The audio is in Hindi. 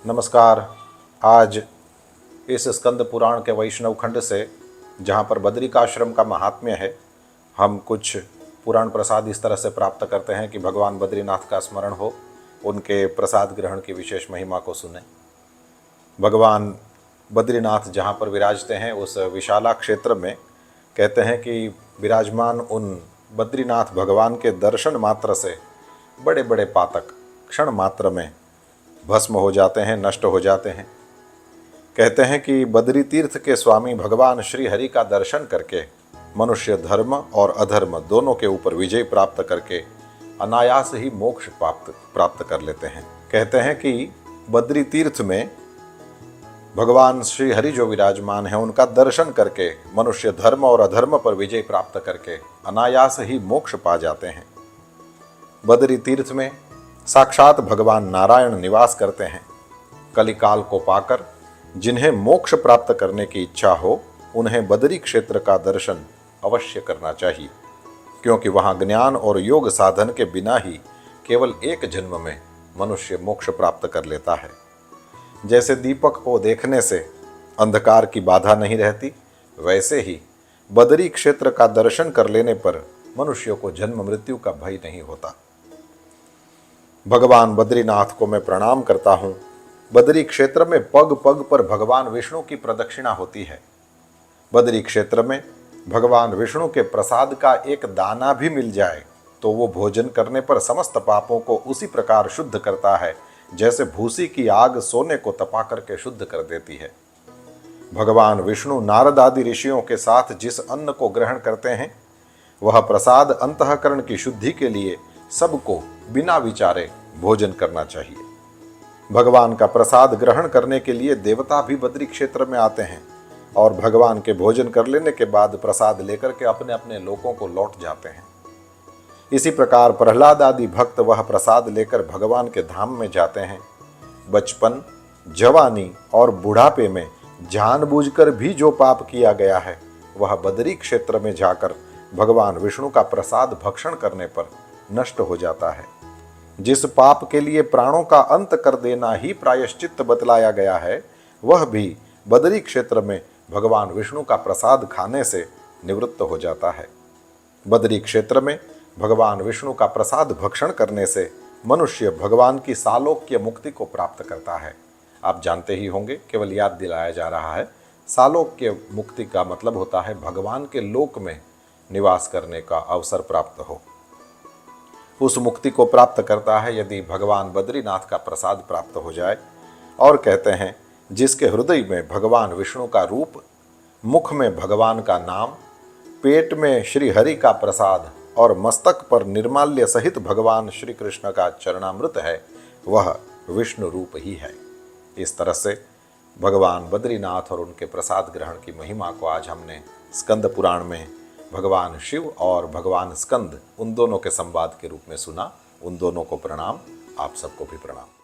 नमस्कार। आज इस स्कंद पुराण के वैष्णव खंड से, जहाँ पर बद्रिकाश्रम का महात्म्य है, हम कुछ पुराण प्रसाद इस तरह से प्राप्त करते हैं कि भगवान बद्रीनाथ का स्मरण हो, उनके प्रसाद ग्रहण की विशेष महिमा को सुने। भगवान बद्रीनाथ जहाँ पर विराजते हैं उस विशाला क्षेत्र में कहते हैं कि विराजमान उन बद्रीनाथ भगवान के दर्शन मात्र से बड़े बड़े पातक क्षण मात्र में भस्म हो जाते हैं, नष्ट हो जाते हैं। कहते हैं कि बद्री तीर्थ के स्वामी भगवान श्री हरि का दर्शन करके मनुष्य धर्म और अधर्म दोनों के ऊपर विजय प्राप्त करके अनायास ही मोक्ष प्राप्त कर लेते हैं। कहते हैं कि बद्री तीर्थ में भगवान श्री हरि जो विराजमान है, उनका दर्शन करके मनुष्य धर्म और अधर्म पर विजय प्राप्त करके अनायास ही मोक्ष पा जाते हैं। बद्री तीर्थ में साक्षात भगवान नारायण निवास करते हैं। कलिकाल को पाकर जिन्हें मोक्ष प्राप्त करने की इच्छा हो, उन्हें बद्री क्षेत्र का दर्शन अवश्य करना चाहिए, क्योंकि वहाँ ज्ञान और योग साधन के बिना ही केवल एक जन्म में मनुष्य मोक्ष प्राप्त कर लेता है। जैसे दीपक को देखने से अंधकार की बाधा नहीं रहती, वैसे ही बद्री क्षेत्र का दर्शन कर लेने पर मनुष्यों को जन्म मृत्यु का भय नहीं होता। भगवान बद्रीनाथ को मैं प्रणाम करता हूँ। बद्री क्षेत्र में पग पग पर भगवान विष्णु की प्रदक्षिणा होती है। बद्री क्षेत्र में भगवान विष्णु के प्रसाद का एक दाना भी मिल जाए तो वो भोजन करने पर समस्त पापों को उसी प्रकार शुद्ध करता है जैसे भूसी की आग सोने को तपा करके शुद्ध कर देती है। भगवान विष्णु नारद आदि ऋषियों के साथ जिस अन्न को ग्रहण करते हैं, वह प्रसाद अंतःकरण की शुद्धि के लिए सबको बिना विचारे भोजन करना चाहिए। भगवान का प्रसाद ग्रहण करने के लिए देवता भी बद्री क्षेत्र में आते हैं और भगवान के भोजन कर लेने के बाद प्रसाद लेकर के अपने अपने लोकों को लौट जाते हैं। इसी प्रकार प्रहलाद आदि भक्त वह प्रसाद लेकर भगवान के धाम में जाते हैं। बचपन, जवानी और बुढ़ापे में जानबूझकर भी जो पाप किया गया है, वह बद्री क्षेत्र में जाकर भगवान विष्णु का प्रसाद भक्षण करने पर नष्ट हो जाता है। जिस पाप के लिए प्राणों का अंत कर देना ही प्रायश्चित्त बतलाया गया है, वह भी बद्री क्षेत्र में भगवान विष्णु का प्रसाद खाने से निवृत्त हो जाता है। बद्री क्षेत्र में भगवान विष्णु का प्रसाद भक्षण करने से मनुष्य भगवान की सालोक्य मुक्ति को प्राप्त करता है। आप जानते ही होंगे, केवल याद दिलाया जा रहा है। सालोक्य मुक्ति का मतलब होता है भगवान के लोक में निवास करने का अवसर प्राप्त हो। उस मुक्ति को प्राप्त करता है यदि भगवान बद्रीनाथ का प्रसाद प्राप्त हो जाए। और कहते हैं, जिसके हृदय में भगवान विष्णु का रूप, मुख में भगवान का नाम, पेट में श्री हरि का प्रसाद और मस्तक पर निर्माल्य सहित भगवान श्री कृष्ण का चरणामृत है, वह विष्णु रूप ही है। इस तरह से भगवान बद्रीनाथ और उनके प्रसाद ग्रहण की महिमा को आज हमने स्कंद पुराण में भगवान शिव और भगवान स्कंद उन दोनों के संवाद के रूप में सुना। उन दोनों को प्रणाम, आप सबको भी प्रणाम।